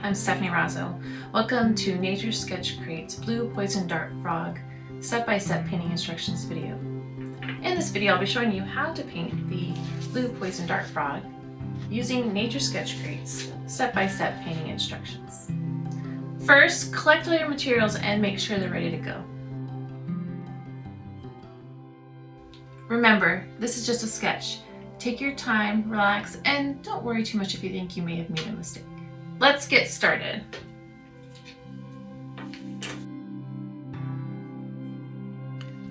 I'm Stephanie Rozzo. Welcome to Nature Sketch Create's Blue Poison Dart Frog step-by-step painting instructions video. In this video, I'll be showing you how to paint the Blue Poison Dart Frog using Nature Sketch Create's step-by-step painting instructions. First, collect all your materials and make sure they're ready to go. Remember, this is just a sketch. Take your time, relax, and don't worry too much if you think you may have made a mistake. Let's get started.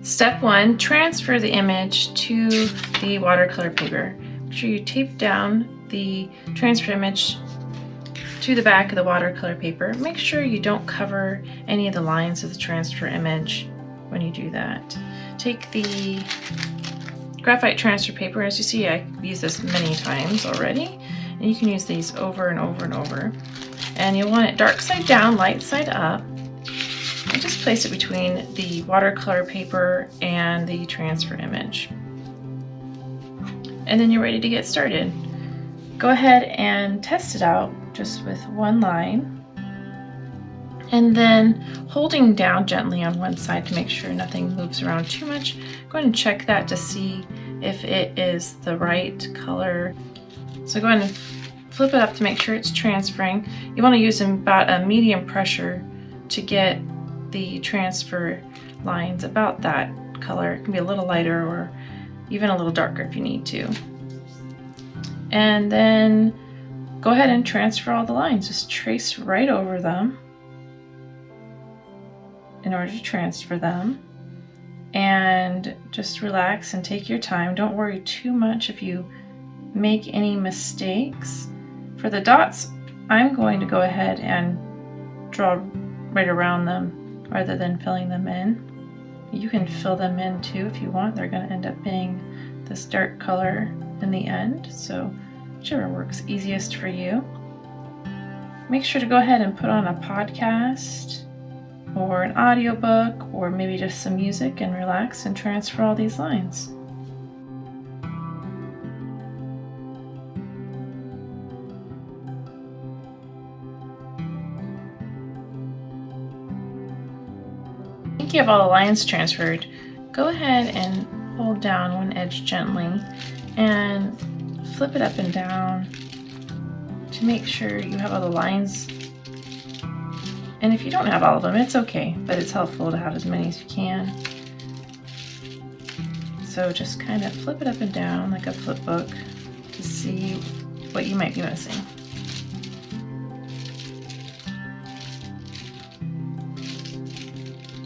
Step 1, transfer the image to the watercolor paper. Make sure you tape down the transfer image to the back of the watercolor paper. Make sure you don't cover any of the lines of the transfer image when you do that. Take the graphite transfer paper. As you see, I've used this many times already, and you can use these over and over and over. And you'll want it dark side down, light side up, and just place it between the watercolor paper and the transfer image. And then you're ready to get started. Go ahead and test it out just with one line, and then holding down gently on one side to make sure nothing moves around too much. Go ahead and check that to see if it is the right color. So go ahead and flip it up to make sure it's transferring. You want to use about a medium pressure to get the transfer lines about that color. It can be a little lighter or even a little darker if you need to. And then go ahead and transfer all the lines. Just trace right over them in order to transfer them, and just relax and take your time. Don't worry too much if you make any mistakes. For the dots, I'm going to go ahead and draw right around them rather than filling them in. You can fill them in too if you want. They're going to end up being this dark color in the end, so whichever works easiest for you. Make sure to go ahead and put on a podcast or an audiobook, or maybe just some music, and relax and transfer all these lines. Once you have all the lines transferred, go ahead and hold down one edge gently and flip it up and down to make sure you have all the lines. And if you don't have all of them, it's okay, but it's helpful to have as many as you can. So just kind of flip it up and down like a flip book to see what you might be missing.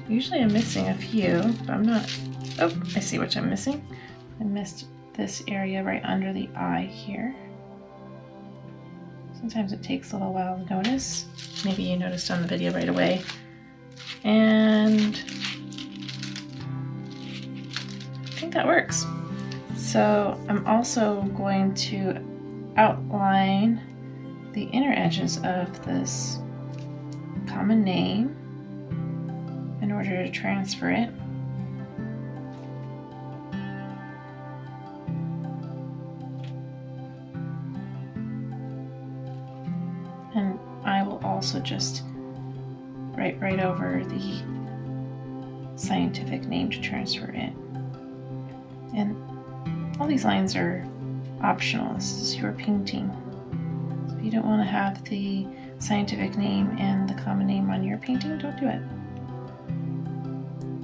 Usually I'm missing a few, but I'm not. Oh, I see what I'm missing. I missed this area right under the eye here. Sometimes it takes a little while to notice. Maybe you noticed on the video right away. And I think that works. So I'm also going to outline the inner edges of this common name in order to transfer it. And I will also just write right over the scientific name to transfer it. And all these lines are optional. This is your painting. So if you don't want to have the scientific name and the common name on your painting, don't do it.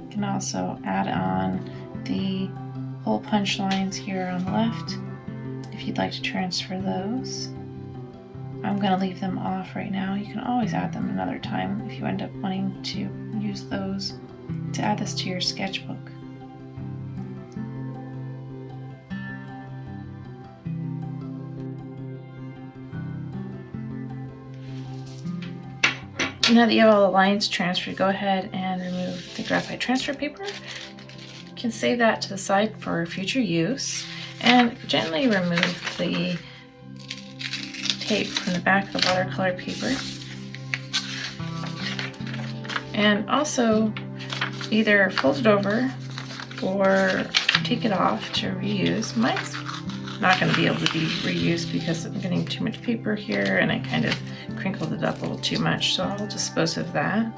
You can also add on the hole punch lines here on the left if you'd like to transfer those. I'm going to leave them off right now. You can always add them another time if you end up wanting to use those to add this to your sketchbook. Now that you have all the lines transferred, go ahead and remove the graphite transfer paper. You can save that to the side for future use, and gently remove the tape from the back of the watercolor paper. And also either fold it over or take it off to reuse. Mine's not going to be able to be reused because I'm getting too much paper here and I kind of crinkled it up a little too much, so I'll dispose of that.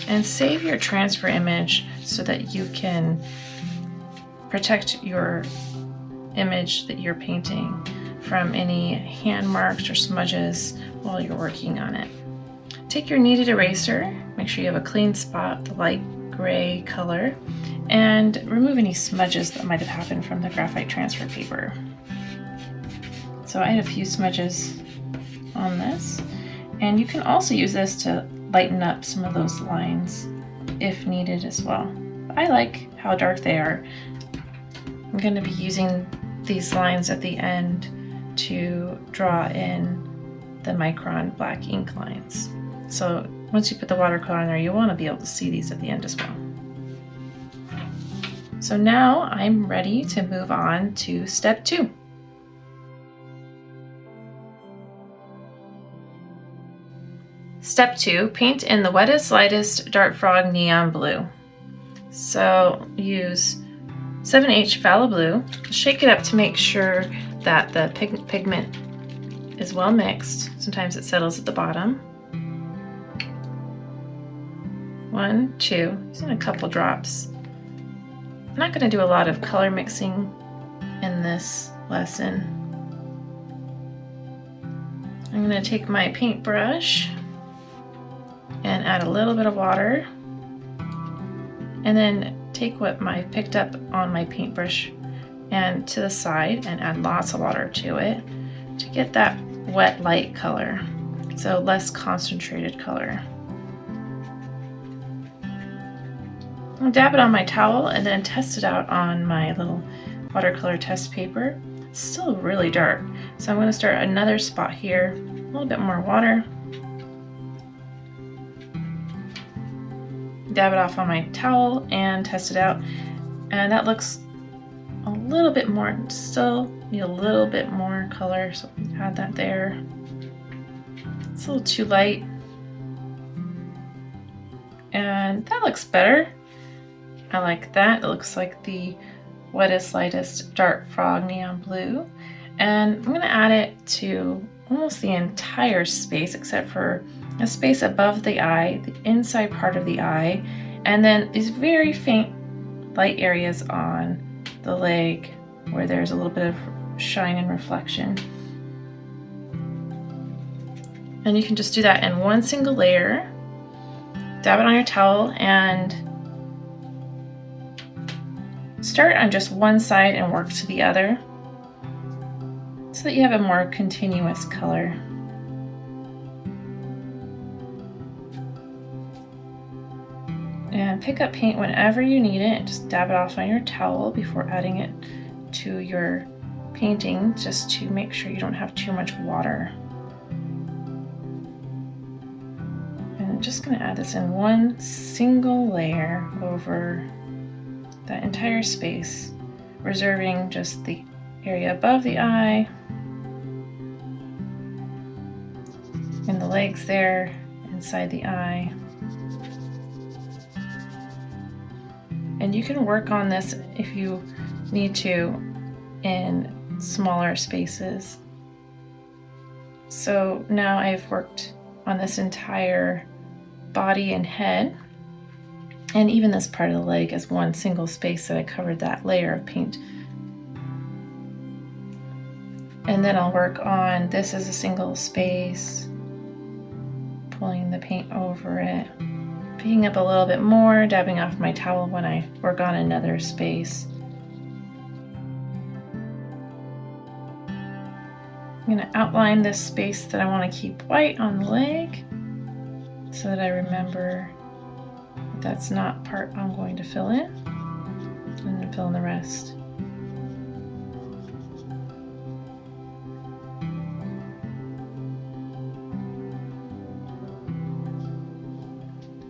And save your transfer image so that you can protect your image that you're painting from any hand marks or smudges while you're working on it. Take your kneaded eraser, make sure you have a clean spot, the light gray color, and remove any smudges that might have happened from the graphite transfer paper. So I had a few smudges on this, and you can also use this to lighten up some of those lines if needed as well. I like how dark they are. I'm going to be using these lines at the end to draw in the micron black ink lines. So once you put the watercolor in there, you want to be able to see these at the end as well. So now I'm ready to move on to step 2. Step 2, paint in the wettest, lightest Dart Frog neon blue. So use 7H phthalo blue, shake it up to make sure that the pigment is well mixed. Sometimes it settles at the bottom. 1, 2, using a couple drops. I'm not going to do a lot of color mixing in this lesson. I'm going to take my paintbrush and add a little bit of water, and then take what I picked up on my paintbrush and to the side and add lots of water to it to get that wet light color, so less concentrated color. I'll dab it on my towel and then test it out on my little watercolor test paper. It's still really dark, so I'm going to start another spot here, a little bit more water. Dab it off on my towel and test it out, and that looks a little bit more, still need a little bit more color, so add that there. It's a little too light, and that looks better. I like that. It looks like the wettest, lightest Dart Frog neon blue, and I'm going to add it to almost the entire space except for a space above the eye, the inside part of the eye, and then these very faint light areas on the leg where there's a little bit of shine and reflection. And you can just do that in one single layer. Dab it on your towel and start on just one side and work to the other so that you have a more continuous color. And pick up paint whenever you need it and just dab it off on your towel before adding it to your painting, just to make sure you don't have too much water. And I'm just going to add this in one single layer over that entire space, reserving just the area above the eye and the legs there inside the eye. And you can work on this if you need to in smaller spaces. So now I've worked on this entire body and head, and even this part of the leg as one single space that I covered that layer of paint. And then I'll work on this as a single space, pulling the paint over it, picking up a little bit more, dabbing off my towel when I work on another space. I'm going to outline this space that I want to keep white on the leg so that I remember that's not part I'm going to fill in, and then fill in the rest.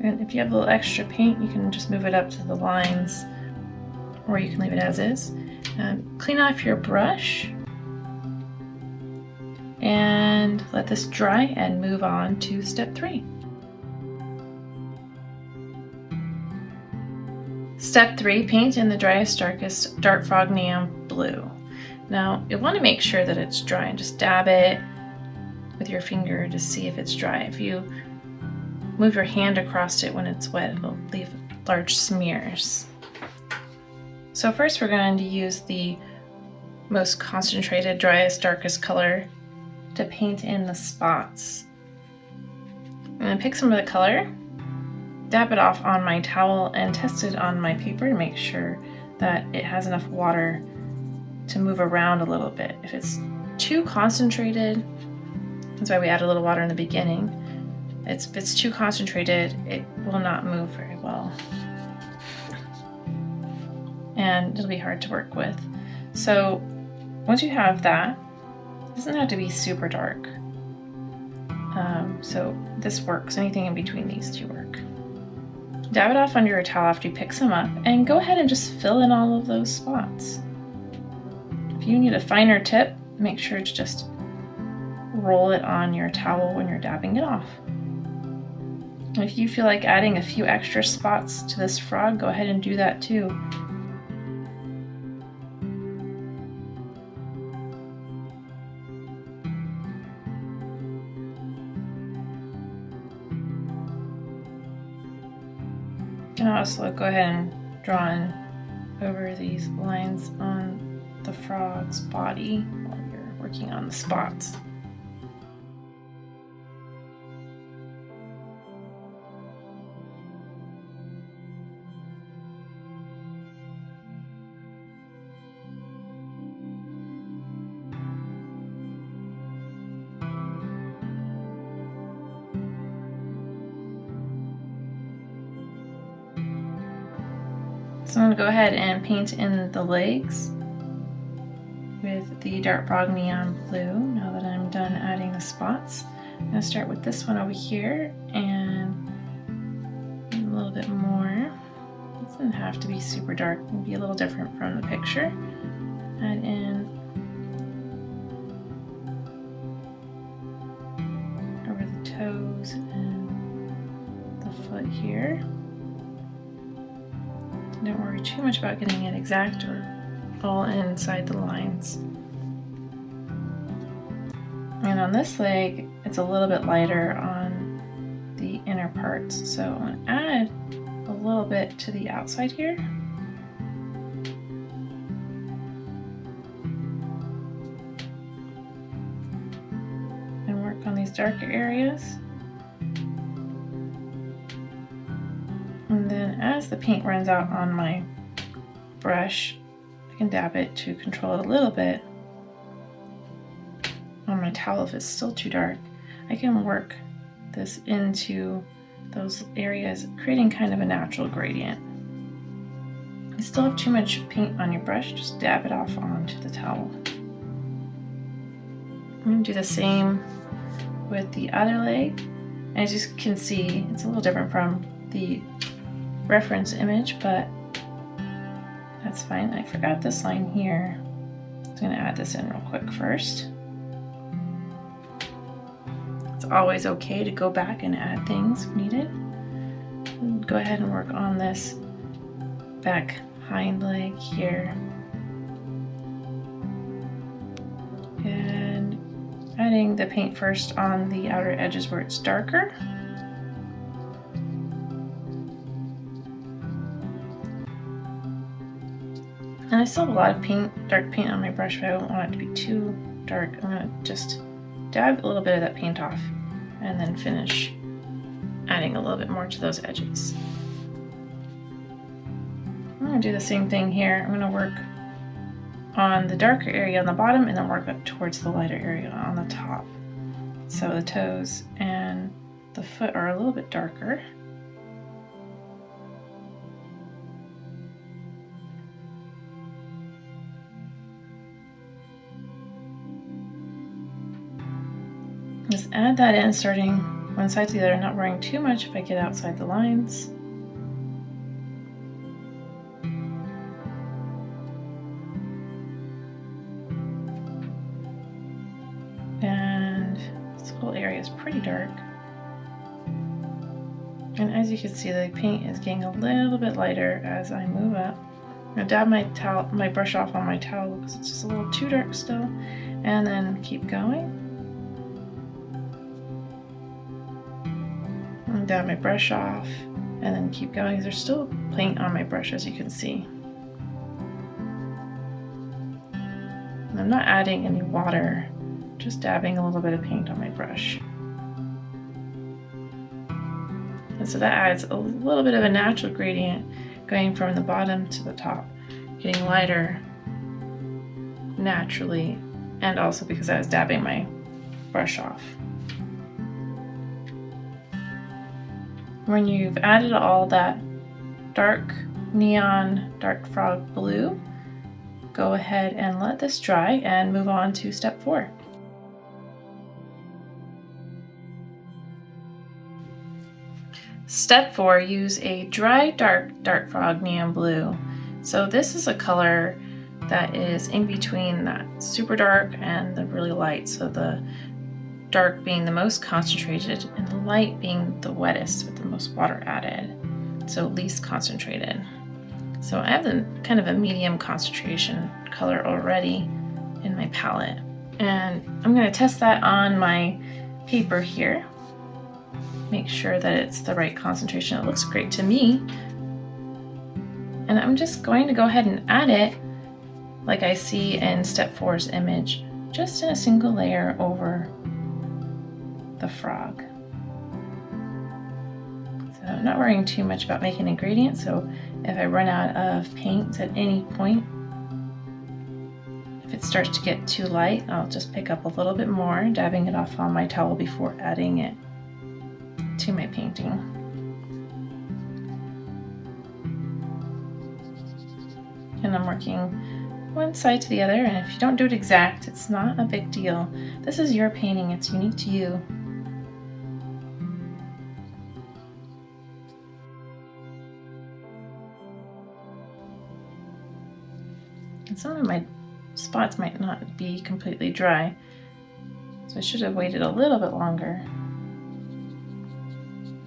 And if you have a little extra paint, you can just move it up to the lines, or you can leave it as is. Clean off your brush and let this dry and move on to step 3. Step 3, paint in the driest, darkest Dart Frog neon blue. Now you'll want to make sure that it's dry and just dab it with your finger to see if it's dry. If you move your hand across it when it's wet, it'll leave large smears. So first we're going to use the most concentrated, driest, darkest color to paint in the spots. And then pick some of the color, dab it off on my towel, and test it on my paper to make sure that it has enough water to move around a little bit. If it's too concentrated, that's why we add a little water in the beginning. If it's too concentrated, it will not move very well. And it'll be hard to work with. So once you have that, it doesn't have to be super dark. So this works, anything in between these two work. Dab it off under your towel after you pick some up, and go ahead and just fill in all of those spots. If you need a finer tip, make sure to just roll it on your towel when you're dabbing it off. And if you feel like adding a few extra spots to this frog, go ahead and do that too. You can also go ahead and draw in over these lines on the frog's body while you're working on the spots. So I'm going to go ahead and paint in the legs with the Dark Frog Neon Blue now that I'm done adding the spots. I'm going to start with this one over here and a little bit more. It doesn't have to be super dark, it can be a little different from the picture. Add in over the toes and the foot here. Don't worry too much about getting it exact or all inside the lines. And on this leg, it's a little bit lighter on the inner parts, so I'm going to add a little bit to the outside here. And work on these darker areas. And then as the paint runs out on my brush, I can dab it to control it a little bit. On my towel, if it's still too dark, I can work this into those areas, creating kind of a natural gradient. If you still have too much paint on your brush, just dab it off onto the towel. I'm going to do the same with the other leg. And as you can see, it's a little different from the reference image, but that's fine. I forgot this line here. I'm going to add this in real quick first. It's always okay to go back and add things if needed. And go ahead and work on this back hind leg here. And adding the paint first on the outer edges where it's darker. And I still have a lot of dark paint on my brush, but I don't want it to be too dark. I'm going to just dab a little bit of that paint off and then finish adding a little bit more to those edges. I'm going to do the same thing here. I'm going to work on the darker area on the bottom and then work up towards the lighter area on the top. So the toes and the foot are a little bit darker. Just add that in, starting one side to the other, not worrying too much if I get outside the lines. And this whole area is pretty dark. And as you can see, the paint is getting a little bit lighter as I move up. I'm gonna dab my brush off on my towel because it's just a little too dark still, and then keep going. And dab my brush off, and then keep going. There's still paint on my brush, as you can see. And I'm not adding any water, just dabbing a little bit of paint on my brush. And so that adds a little bit of a natural gradient going from the bottom to the top, getting lighter naturally, and also because I was dabbing my brush off. When you've added all that dark neon, dark frog blue, go ahead and let this dry and move on to step 4. Step 4, use a dry dark frog neon blue. So this is a color that is in between that super dark and the really light. So the dark being the most concentrated and the light being the wettest with the most water added. So least concentrated. So I have the kind of a medium concentration color already in my palette. And I'm going to test that on my paper here. Make sure that it's the right concentration. It looks great to me. And I'm just going to go ahead and add it like I see in step 4's image, just in a single layer over the frog. So I'm not worrying too much about making a gradient, so if I run out of paint at any point, if it starts to get too light, I'll just pick up a little bit more, dabbing it off on my towel before adding it to my painting. And I'm working one side to the other, and if you don't do it exact, it's not a big deal. This is your painting, it's unique to you. And some of my spots might not be completely dry, so I should have waited a little bit longer.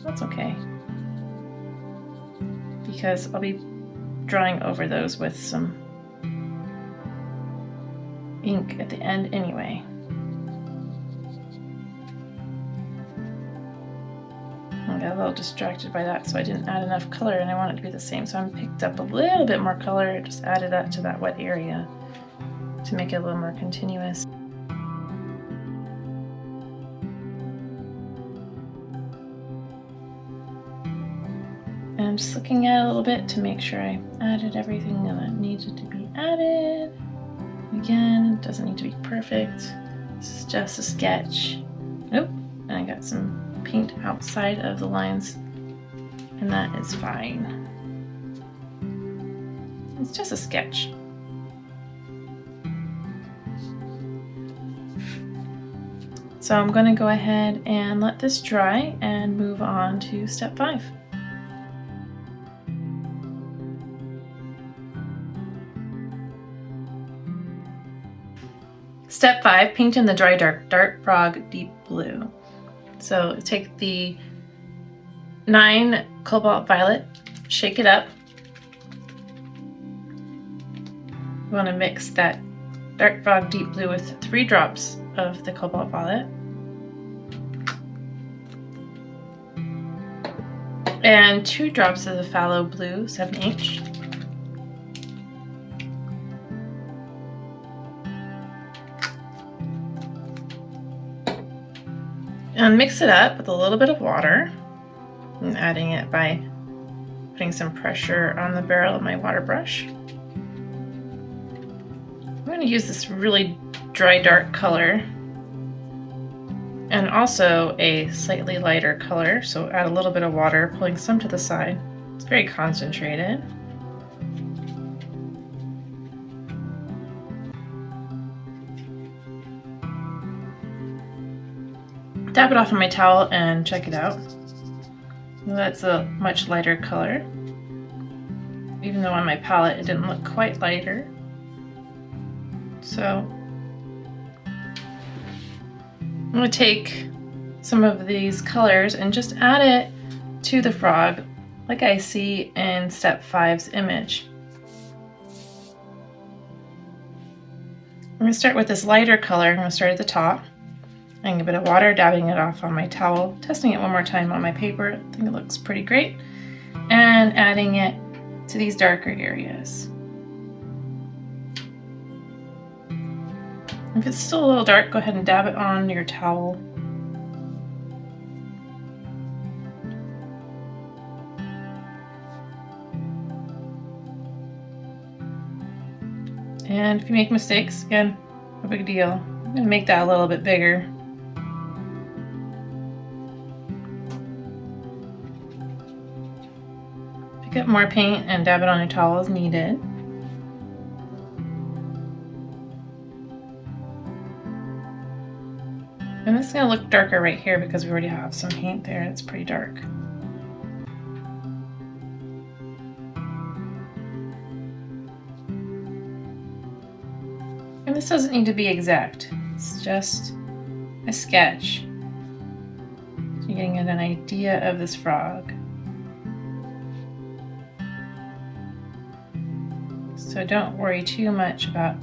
That's okay, because I'll be drawing over those with some ink at the end anyway. I got a little distracted by that, so I didn't add enough color, and I want it to be the same, so I picked up a little bit more color, just added that to that wet area to make it a little more continuous. I'm just looking at it a little bit to make sure I added everything that needed to be added. Again, it doesn't need to be perfect. This is just a sketch. Nope, and I got some paint outside of the lines, and that is fine. It's just a sketch. So I'm going to go ahead and let this dry and move on to step 5. Step 5, paint in the dry dark frog deep blue. So take the 9 cobalt violet, shake it up. You want to mix that dark frog deep blue with 3 drops of the cobalt violet and 2 drops of the phthalo blue 7H. And mix it up with a little bit of water. I'm adding it by putting some pressure on the barrel of my water brush. I'm going to use this really dry dark color and also a slightly lighter color, so add a little bit of water, pulling some to the side. It's very concentrated. Dab it off on my towel and check it out. That's a much lighter color. Even though on my palette it didn't look quite lighter. So I'm going to take some of these colors and just add it to the frog like I see in step 5's image. going to start with this lighter color. I'm going to start at the top. Adding a bit of water, dabbing it off on my towel, testing it one more time on my paper. I think it looks pretty great. And adding it to these darker areas. If it's still a little dark, go ahead and dab it on your towel. And if you make mistakes, again, no big deal. I'm going to make that a little bit bigger. Pick up more paint and dab it on your towel as needed. And this is going to look darker right here because we already have some paint there. It's pretty dark. And this doesn't need to be exact. It's just a sketch. So you're getting an idea of this frog. So don't worry too much about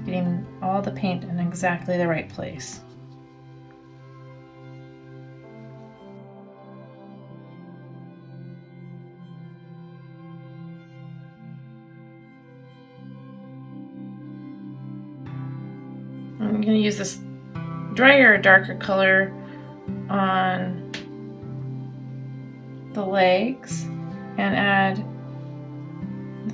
getting all the paint in exactly the right place. I'm going to use this drier, darker color on the legs and add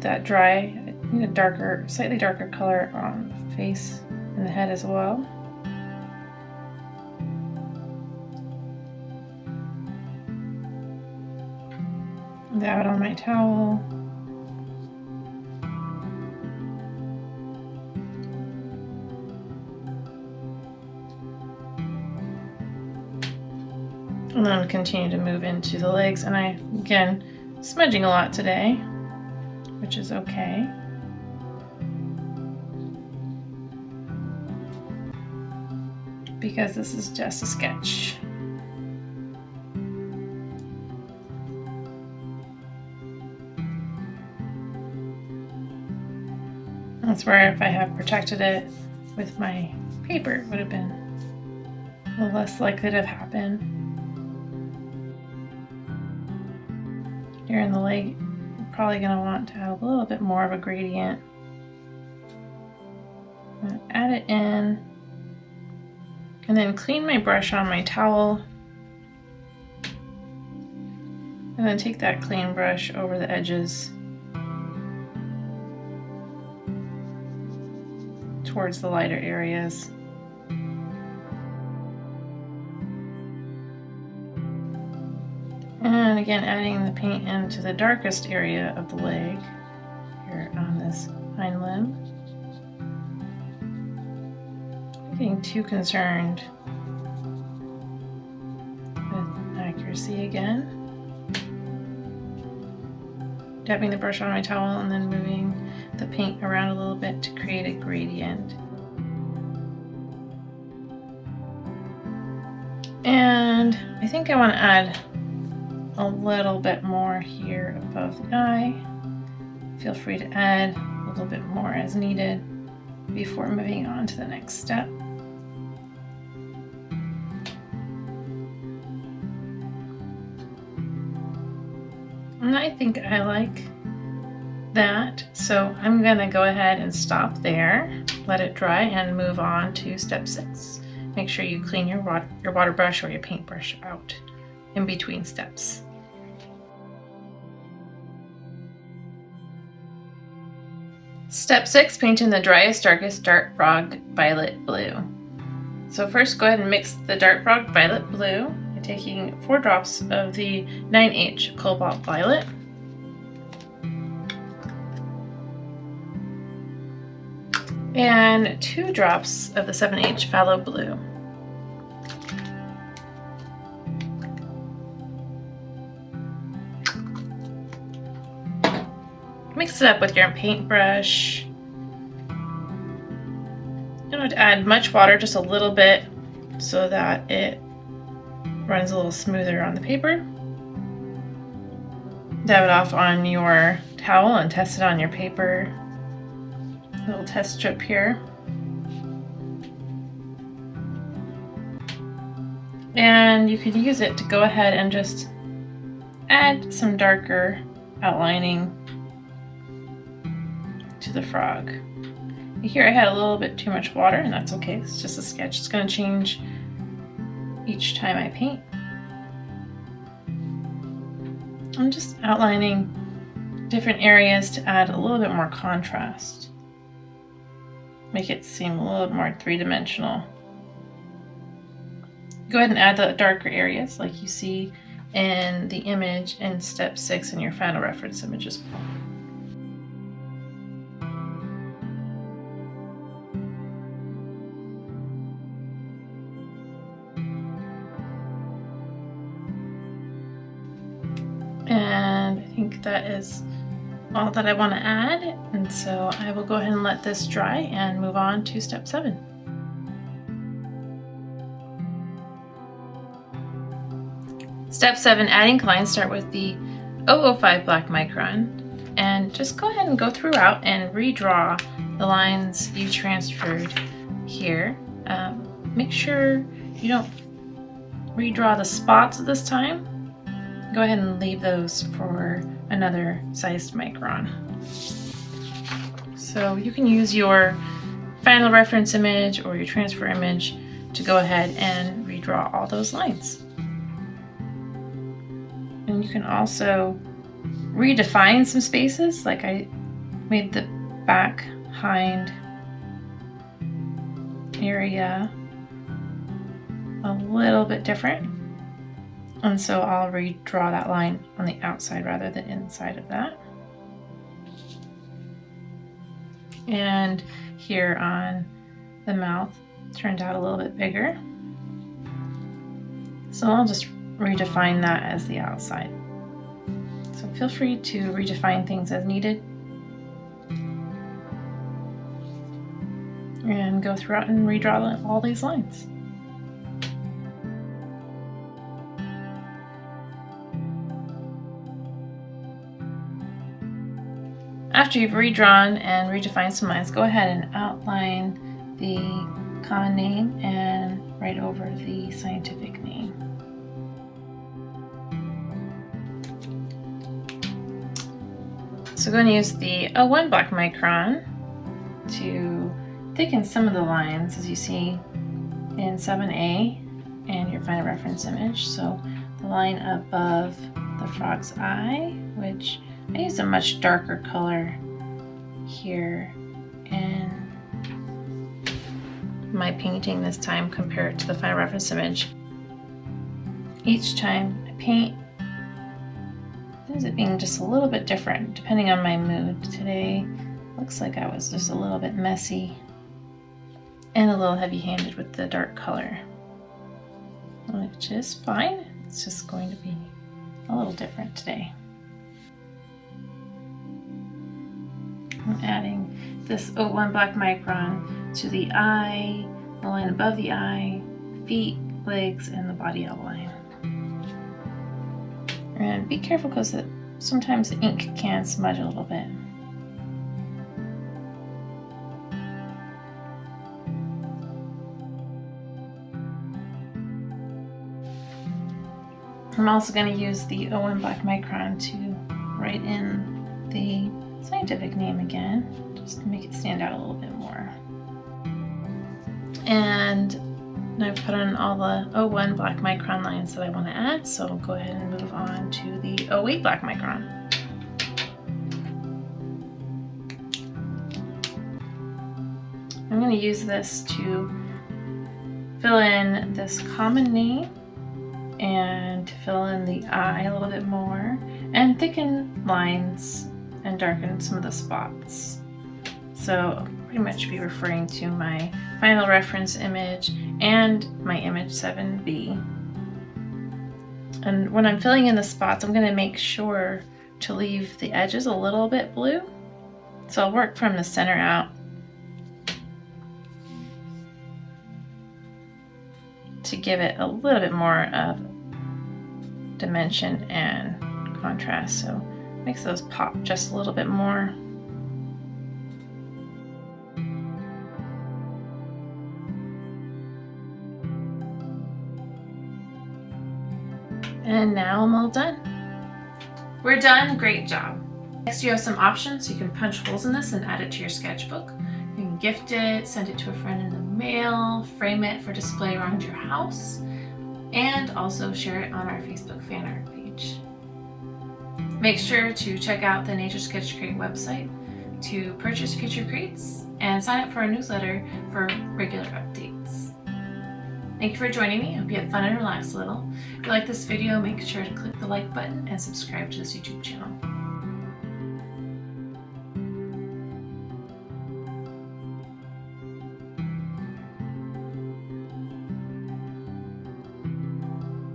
that dry, I need a darker, slightly darker color on the face and the head as well. Dab it on my towel. And then continue to move into the legs. And I, again, smudging a lot today, which is okay. Because this is just a sketch. That's where if I have protected it with my paper, it would have been a little less likely to have happened. Here in the leg, you're probably going to want to add a little bit more of a gradient. Add it in, and then clean my brush on my towel, and then take that clean brush over the edges towards the lighter areas. And again, adding the paint into the darkest area of the leg, here on this hind limb. Not getting too concerned with accuracy again. Dabbing the brush on my towel and then moving the paint around a little bit to create a gradient. And I think I want to add a little bit more here above the eye. Feel free to add a little bit more as needed before moving on to the next step. And I think I like that, so I'm gonna go ahead and stop there, let it dry, and move on to step 6. Make sure you clean your water brush or your paintbrush out in between steps. Step 6, paint in the driest, darkest Dart Frog Violet Blue. So first go ahead and mix the Dart Frog Violet Blue by taking 4 drops of the 9H Cobalt Violet, and 2 drops of the 7H Phthalo Blue. Mix it up with your paintbrush. You don't have to add much water, just a little bit, so that it runs a little smoother on the paper. Dab it off on your towel and test it on your paper. A little test strip here. And you can use it to go ahead and just add some darker outlining to the frog. Here I had a little bit too much water, and that's okay. It's just a sketch. It's going to change each time I paint. I'm just outlining different areas to add a little bit more contrast. Make it seem a little bit more three-dimensional. Go ahead and add the darker areas like you see in the image in step 6 in your final reference images. And I think that is all that I want to add, and so I will go ahead and let this dry and move on to step 7. Step 7, adding lines. Start with the 005 black micron and just go ahead and go throughout and redraw the lines you transferred here. Make sure you don't redraw the spots this time. Go ahead and leave those for another sized micron. So you can use your final reference image or your transfer image to go ahead and redraw all those lines. And you can also redefine some spaces, like I made the back hind area a little bit different. And so I'll redraw that line on the outside rather than inside of that. And here on the mouth, turned out a little bit bigger. So I'll just redefine that as the outside. So feel free to redefine things as needed. And go throughout and redraw all these lines. After you've redrawn and redefined some lines, go ahead and outline the common name and write over the scientific name. So go ahead and use the 01 black micron to thicken some of the lines, as you see in 7A and your final reference image. So the line above the frog's eye, which I used a much darker color here in my painting this time compared to the final reference image. Each time I paint, it ends up being just a little bit different depending on my mood. Today looks like I was just a little bit messy and a little heavy-handed with the dark color, which is fine. It's just going to be a little different today. I'm adding this 01 black micron to the eye, the line above the eye, feet, legs, and the body outline. And be careful because sometimes the ink can smudge a little bit. I'm also going to use the 01 black micron to write in the scientific name again, just to make it stand out a little bit more. And I've put on all the 01 black micron lines that I want to add, so I'll go ahead and move on to the 08 black micron. I'm going to use this to fill in this common name and to fill in the eye a little bit more and thicken lines and darken some of the spots. So I'll pretty much be referring to my final reference image and my image 7B. And when I'm filling in the spots, I'm going to make sure to leave the edges a little bit blue. So I'll work from the center out to give it a little bit more of dimension and contrast. So makes those pop just a little bit more. And now I'm all done. We're done, great job. Next you have some options. You can punch holes in this and add it to your sketchbook. You can gift it, send it to a friend in the mail, frame it for display around your house, and also share it on our Facebook fan art page. Make sure to check out the Nature Sketch Crate website to purchase future crates and sign up for our newsletter for regular updates. Thank you for joining me. I hope you had fun and relaxed a little. If you like this video, make sure to click the like button and subscribe to this YouTube channel.